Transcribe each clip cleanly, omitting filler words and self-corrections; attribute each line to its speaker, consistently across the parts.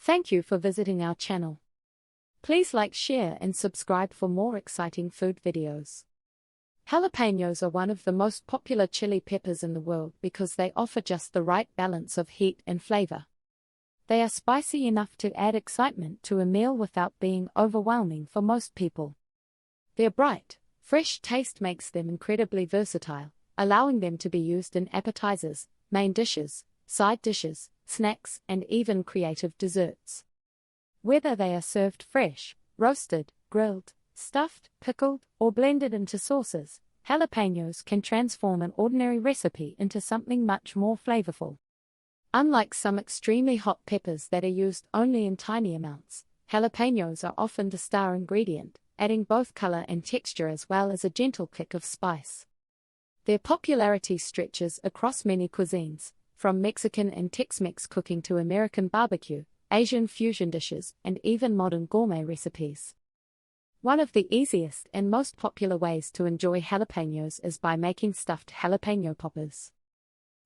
Speaker 1: Thank you for visiting our channel. Please like, share, and subscribe for more exciting food videos. Jalapeños are one of the most popular chili peppers in the world because they offer just the right balance of heat and flavor. They are spicy enough to add excitement to a meal without being overwhelming for most people. Their bright, fresh taste makes them incredibly versatile, allowing them to be used in appetizers, main dishes, side dishes, snacks, and even creative desserts. Whether they are served fresh, roasted, grilled, stuffed, pickled, or blended into sauces, jalapeños can transform an ordinary recipe into something much more flavorful. Unlike some extremely hot peppers that are used only in tiny amounts, jalapeños are often the star ingredient, adding both color and texture as well as a gentle kick of spice. Their popularity stretches across many cuisines, from Mexican and Tex-Mex cooking to American barbecue, Asian fusion dishes, and even modern gourmet recipes. One of the easiest and most popular ways to enjoy jalapeños is by making stuffed jalapeño poppers.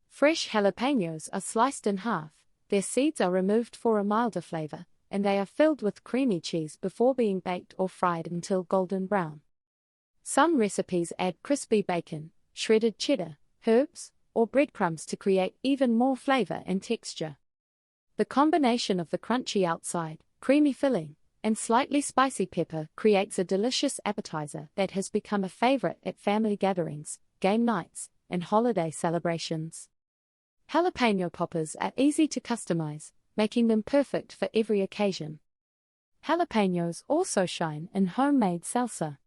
Speaker 1: Fresh jalapeños are sliced in half, their seeds are removed for a milder flavor, and they are filled with creamy cheese before being baked or fried until golden brown. Some recipes add crispy bacon, shredded cheddar, herbs, or breadcrumbs to create even more flavor and texture. The combination of the crunchy outside, creamy filling, and slightly spicy pepper creates a delicious appetizer that has become a favorite at family gatherings, game nights, and holiday celebrations. Jalapeño poppers are easy to customize, making them perfect for every occasion. Jalapeños also shine in homemade salsa.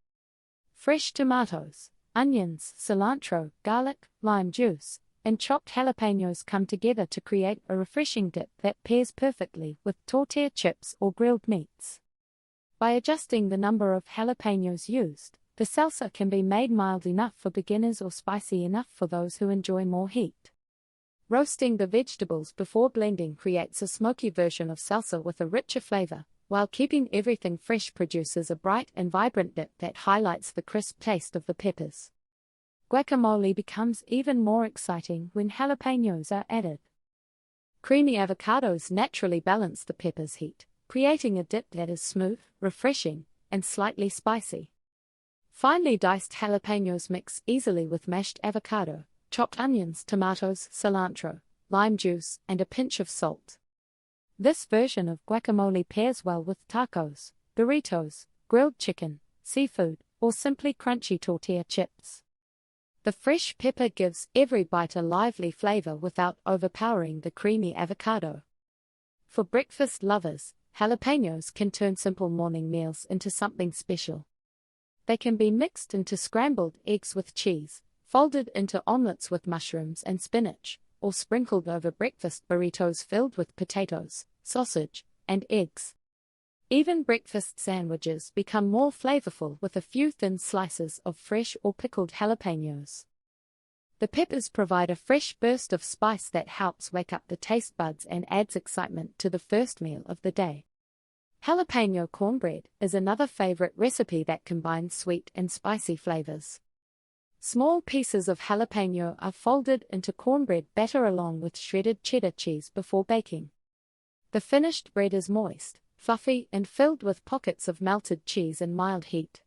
Speaker 1: Fresh tomatoes, onions, cilantro, garlic, lime juice, and chopped jalapeños come together to create a refreshing dip that pairs perfectly with tortilla chips or grilled meats. By adjusting the number of jalapeños used, the salsa can be made mild enough for beginners or spicy enough for those who enjoy more heat. Roasting the vegetables before blending creates a smoky version of salsa with a richer flavor, while keeping everything fresh produces a bright and vibrant dip that highlights the crisp taste of the peppers. Guacamole becomes even more exciting when jalapeños are added. Creamy avocados naturally balance the pepper's heat, creating a dip that is smooth, refreshing, and slightly spicy. Finely diced jalapeños mix easily with mashed avocado, chopped onions, tomatoes, cilantro, lime juice, and a pinch of salt. This version of guacamole pairs well with tacos, burritos, grilled chicken, seafood, or simply crunchy tortilla chips. The fresh pepper gives every bite a lively flavor without overpowering the creamy avocado. For breakfast lovers, jalapeños can turn simple morning meals into something special. They can be mixed into scrambled eggs with cheese, folded into omelets with mushrooms and spinach, or sprinkled over breakfast burritos filled with potatoes, sausage, and eggs. Even breakfast sandwiches become more flavorful with a few thin slices of fresh or pickled jalapeños. The peppers provide a fresh burst of spice that helps wake up the taste buds and adds excitement to the first meal of the day. Jalapeño cornbread is another favorite recipe that combines sweet and spicy flavors. Small pieces of jalapeño are folded into cornbread batter along with shredded cheddar cheese before baking. The finished bread is moist, fluffy, and filled with pockets of melted cheese and mild heat.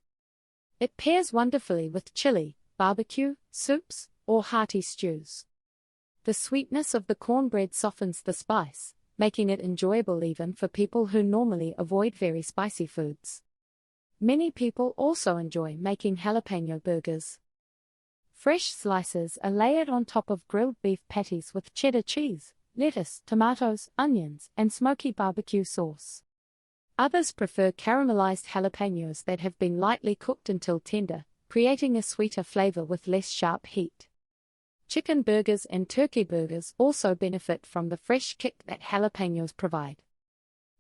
Speaker 1: It pairs wonderfully with chili, barbecue, soups, or hearty stews. The sweetness of the cornbread softens the spice, making it enjoyable even for people who normally avoid very spicy foods. Many people also enjoy making jalapeño burgers. Fresh slices are layered on top of grilled beef patties with cheddar cheese, lettuce, tomatoes, onions, and smoky barbecue sauce. Others prefer caramelized jalapeños that have been lightly cooked until tender, creating a sweeter flavor with less sharp heat. Chicken burgers and turkey burgers also benefit from the fresh kick that jalapeños provide.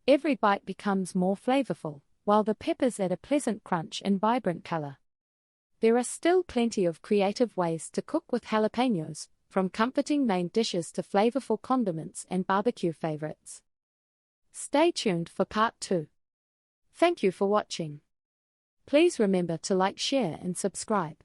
Speaker 1: Every bite becomes more flavorful, while the peppers add a pleasant crunch and vibrant color. There are still plenty of creative ways to cook with jalapeños, from comforting main dishes to flavorful condiments and barbecue favorites. Stay tuned for part 2. Thank you for watching. Please remember to like, share, and subscribe.